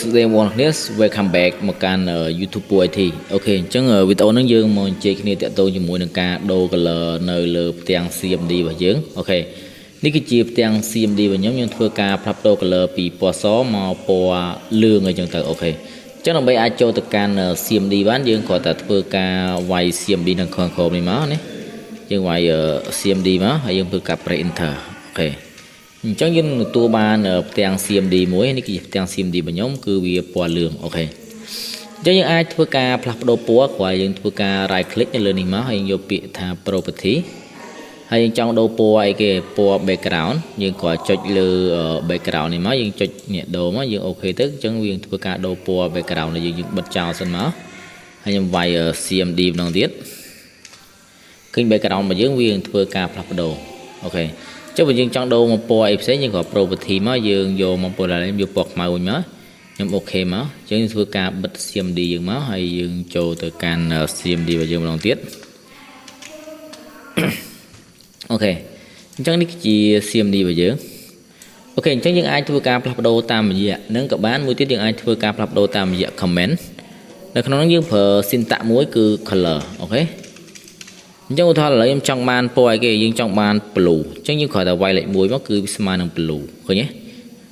Today one this welcome back មកកាន់ YouTube ពួយធីអូខេអញ្ចឹងវីដេអូហ្នឹងយើងមកជែកគ្នាតាក់ទងជាមួយនឹងការដូរ color នៅលើផ្ទាំង CMD របស់យើងអូខេនេះគឺជាផ្ទាំង CMD របស់ខ្ញុំធ្វើការផ្លាស់ប្ដូរ color ពីពណ៌សមកពណ៌លឿងអញ្ចឹងទៅអូខេអញ្ចឹងដើម្បីអាចចូលទៅកាន់ CMD បានយើងគ្រាន់តែធ្វើការវាយ CMD នៅខាងក្រោមនេះមកណាយើងវាយ CMD មកហើយយើងធ្វើការ press enter អូខេអញ្ចឹងយើងទទួលបានផ្ទាំង CMD មួយនេះគឺជាផ្ទាំង CMD របស់ខ្ញុំគឺវាពណ៌លឿងអូខេអញ្ចឹងយើងអាចធ្វើការផ្លាស់ប្ដូរពណ៌គ្រាន់យើងធ្វើការ right click នៅលើនេះមកហើយយើងយកពាក្យថា property ហើយយើងចង់ដូរពណ៌អីគេពណ៌ background យើងគ្រាន់ចុចលើ background នេះមកយើងចុចនេះដូរមកយើងអូខេទៅអញ្ចឹងយើងធ្វើការដូរពណ៌ background នេះយើងបិទចោលសិនមកហើយខ្ញុំវាយ CMD ម្ដងទៀតឃើញ background របស់យើងវាធ្វើការផ្លាស់ប្ដូរអូខេចុះបើយើងចង់ដូរមកពណ៌អីផ្សេងយើងក៏ property មកយើងយកមកពណ៌ឡើងយកពណ៌ខ្មៅវិញមកខ្ញុំអូខេមកអញ្ចឹងធ្វើការបិទ CMD យើងមកហើយយើងចូលទៅកាន់ CMD របស់យើងម្ដងទៀតអូខេអញ្ចឹងនេះគឺជា CMD របស់យើងអូខេអញ្ចឹងយើងអាចធ្វើការផ្លាស់ប្ដូរតាមរយៈនឹងក៏បានមួយទៀតយើងអាចធ្វើការផ្លាស់ប្ដូរតាមរយៈ comment នៅក្នុងនោះយើងប្រើ syntax មួយគឺ color អូខេអញ្ចឹងឧទាហរណ៍ឥឡូវខ្ញុំចង់បានពណ៌អីគេយើងចង់បាន blue អញ្ចឹងយើងគ្រាន់តែវាយលេខ1មកគឺស្មើនឹង blue ឃើញទេ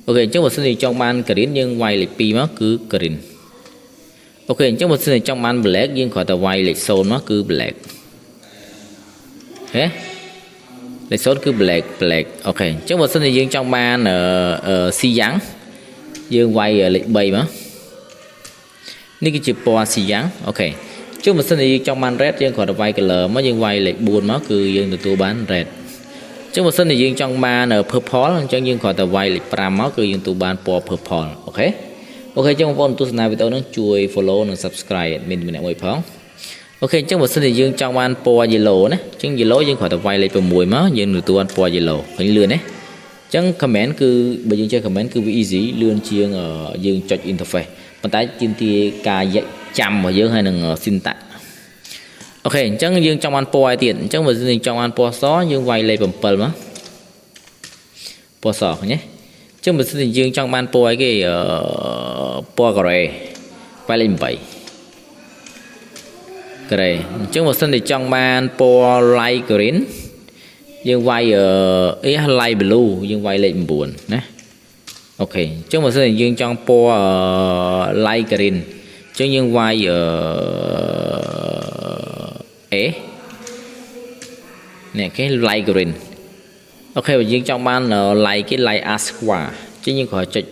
អូខេអញ្ចឹងបើសិនជាចង់បាន green យើងវាយលេខ2មកគឺ green អូខេអញ្ចឹងបើសិនជាចង់បាន black យើងគ្រាន់តែវាយលេខ0មកគឺ black ហេលេខ0គឺ black អូខេអញ្ចឹងបើសិនជាយើងចង់បានស៊ីយ៉ាងយើងវាយលេខ3មកនេះគឺជាពណ៌ស៊ីយ៉ាងអូខេចុះបើសិនជាយើងចង់បាន red យើងគ្រាន់តែវាយ color មកយើងវាយលេខ4មកគឺយើងទទួលបាន red ចុះបើសិនជាយើងចង់បាន purple អញ្ចឹងយើងគ្រាន់តែវាយលេខ5មកគឺយើងទទួលបានពណ៌ purple អូខេអញ្ចឹងបងប្អូនទស្សនាវីដេអូនេះជួយ follow និង subscribe admin ម្នាក់មួយផងអូខេអញ្ចឹងបើសិនជាយើងចង់បានពណ៌ yellow ណាអញ្ចឹង yellow យើងគ្រាន់តែវាយលេខ6មកយើងទទួលបានពណ៌ yellow ឃើញលឿនទេអញ្ចឹង comment គឺបើយើងចេះ comment គឺវា easy លឿនជាងយើងចុច interface ប៉ុន្តែទាមទារការចាំរបស់យើងហើយនឹង syntaxអូខេអញ្ចឹងយើងចង់បានពណ៌ឲ្យទៀតអញ្ចឹងបើយើងចង់បានពណ៌សយើងវាយលេខ7មកពណ៌សឃើញទេអញ្ចឹងបើសិនជាយើងចង់បានពណ៌អីគេពណ៌ការ៉េវាយលេខ8ការ៉េអញ្ចឹងបើសិនជាចង់បានពណ៌ light green យើងវាយlight blue យើងវាយលេខ9ណាអូខេអញ្ចឹងបើសិនជាយើងចង់ពណ៌ light green អញ្ចឹងយើងវាយនេះគេ light green អូខេបើយើងចង់បាន light គេ light aqua អញ្ចឹងយើងគ្រាន់ចុច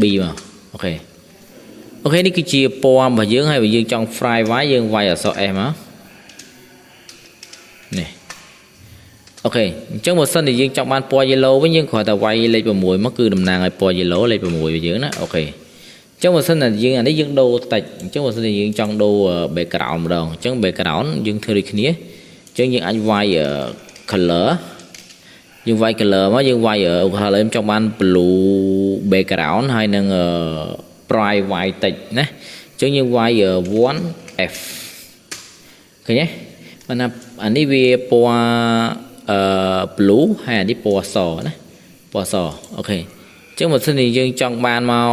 B មកអូខេនេះគឺជាពណ៌របស់យើងហើយបើយើងចង់ fry វាយយើងវាយអក្សរ S មកនេះអូខេអញ្ចឹងបើសិនជាយើងចង់បានពណ៌ yellow វិញយើងគ្រាន់តែវាយលេខ6មកគឺតំណាងឲ្យពណ៌ yellow លេខ6របស់យើងណាអូខេអញ្ចឹងបើសិនតែយើងអានេះយើងដូរតិចអញ្ចឹងបើសិនជាយើងចង់ដូរ background ម្ដងអញ្ចឹង background យើងធ្វើដូចគ្នាអញ្ចឹងយើងអាចវាយ color យើងវាយ color មកយើងវាយឧទាហរណ៍ខ្ញុំចង់បាន blue background ហើយនឹង bright white តិចណាអញ្ចឹងយើងវាយ 1F ឃើញទេបើណាអានេះវាពណ៌blue ហើយអានេះពណ៌សណាពណ៌សអូខេអញ្ចឹងបើសិនជាយើងចង់បានមក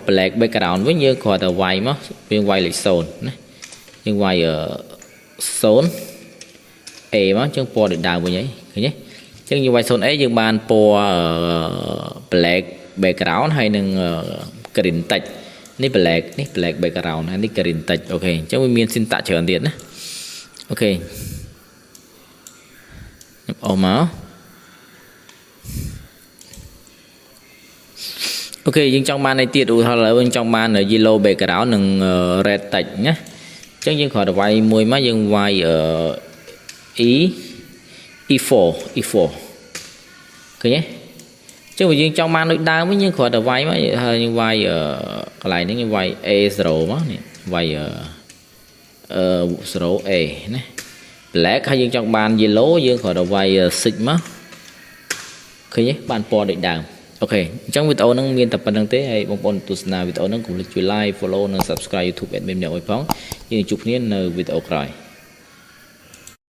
black background វិញយើងគ្រាន់តែវាយមកយើងវាយលេខ0ណាយើងវាយ0 A មកអញ្ចឹងពណ៌ដូចដើមវិញហីឃើញទេអញ្ចឹងយើងវាយ 0A យើងបានពណ៌ black background ហើយនឹង green តិចនេះ black background ហើយនេះ green តិចអូខេអញ្ចឹងវាមាន syntax ច្រើនទៀតណាអូខេខ្ញុំអស់មកអូខេយើងចង់បានអីទៀតឧទាហរណ៍ឥឡូវយើងចង់បាន yellow background និង red តិចណាអញ្ចឹងយើងគ្រាន់តែវាយមួយមកយើងវាយE4 ឃើញទេអញ្ចឹងបើយើងចង់បានដូចដើមវិញយើងគ្រាន់តែវាយមកហើយយើងវាយកន្លែងនេះយើងវាយ A0 មកនេះវាយ0A ណា black ហើយយើងចង់បាន yellow យើងគ្រាន់តែវាយ 6 មកឃើញទេបានពណ៌ដូចដើមអូខេអញ្ចឹងវីដេអូហ្នឹងមានតែប៉ុណ្្នឹងទេហើយបងប្អូនទស្សនាវីដេអូហ្នឹងកុំភ្លេចជួយ like follow និង subscribe YouTube admin ម្នាក់មួយផងយើងជួបគ្នានៅវីដេអូក្រោយ